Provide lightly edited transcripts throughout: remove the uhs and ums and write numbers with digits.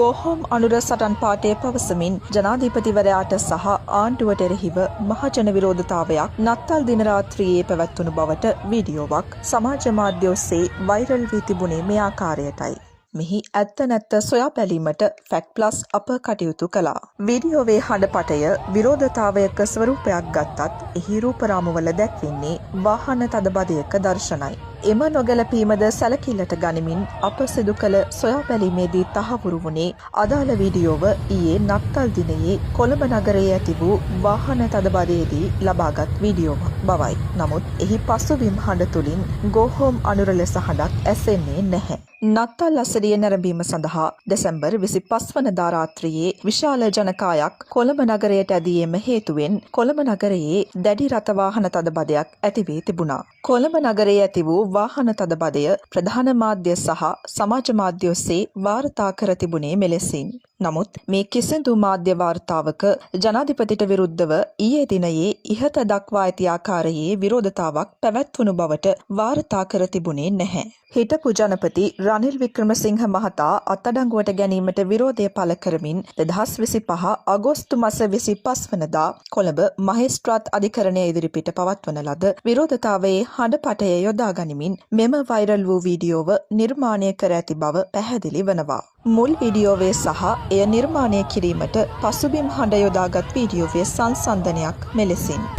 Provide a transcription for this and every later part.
ගෝහෝම් අනුර සටන් පාඨය පවසමින් ජනාධිපතිවරයාට සහ ආණ්ඩුවට එරෙහිව මහජන විරෝධතාවයක් නත්තල් දින රාත්‍රියේ පැවැත්වුණු බවට වීඩියෝවක් සමාජ මාධ්‍ය ඔස්සේ වෛරල් වී තිබුණේ මේ ආකාරයටයි. මෙහි ඇත්ත නැත්ත සොයා බැලීමට ෆැක්ට් ප්ලස් අප කටයුතු කළා. වීඩියෝවේ හඬපටය විරෝධතාවයක ස්වරූපයක් ගත්තත් එහි රූපරාමුවල දැක්වෙන්නේ වාහන තදබදයක දර්ශනයි. එම නොගැලපීමද සැලකිල්ලට ගනිමින් අප සිදු කළ සොයා බැලීමේදී තහවුරු වුණේ අදාළ වීඩියෝව ඊයේ නත්තල් දිනයේ කොළඹ නගරයේ ඇති වූ වාහන තදබදයේදී ලබාගත් වීඩියෝවක් බවයි. නමුත් එහි පසුබිම් හඬ තුළින් ගෝහෝම් අනුර ලෙස හඬක් ඇසෙන්නේ නැහැ. නත්තල් අසරිය නැරඹීම සඳහා දෙසැම්බර් 25 වනදා රාත්‍රියේ විශාල ජනකායක් කොළඹ නගරයට ඇදීම හේතුවෙන් කොළඹ නගරයේ දැඩි රථ වාහන තදබදයක් ඇති වී තිබුණා. කොළඹ නගරයේ ඇති වූ වාහන තදබදය ප්‍රධාන මාධ්‍ය සහ සමාජ මාධ්‍ය ඔස්සේ වාර්තා කර තිබුණේ මෙලෙසින්. නමුත් මේ කිසිදු මාධ්‍ය වාර්තාවක ජනාධිපතිට විරුද්ධව ඊයේ දිනයේ ඉහත දක්වා ඇති ආකාරයේ විරෝධතාවක් පැවැත්වුණු බවට වාර්තා කර තිබුණේ නැහැ. හිටපු ජනපති රනිල් වික්‍රමසිංහ මහතා අත්අඩංගුවට ගැනීමට විරෝධය පළ කරමින් 2025 අගෝස්තු මාස 25 වනදා කොළඹ මහේස්ත්‍රාත් අධිකරණය ඉදිරිපිට පවත්වන ලද විරෝධතාවයේ හඬපටය යොදා ගනිමින් මෙම වෛරල් වූ වීඩියෝව නිර්මාණය කර ඇති බව පැහැදිලි වනවා. මුල් වීඩියෝවේ සහ එය නිර්මාණය කිරීමට පසුබිම් හඬ යොදාගත් වීඩියෝවේ සංසන්දනයක් මෙලෙසින්.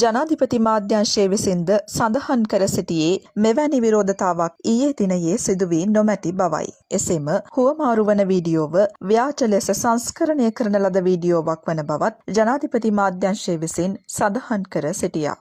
ජනාධිපති මාධ්‍යංශයේ විසින්ද සඳහන් කර සිටියේ මෙවැනි විරෝධතාවක් ඊයේ දිනයේ සිදු වී නොමැති බවයි. එසේම හුවමාරු වන වීඩියෝව ව්‍යාජ ලෙස සංස්කරණය කරන ලද වීඩියෝවක් වන බවත් ජනාධිපති මාධ්‍යංශයේ විසින් සඳහන් කර සිටියා.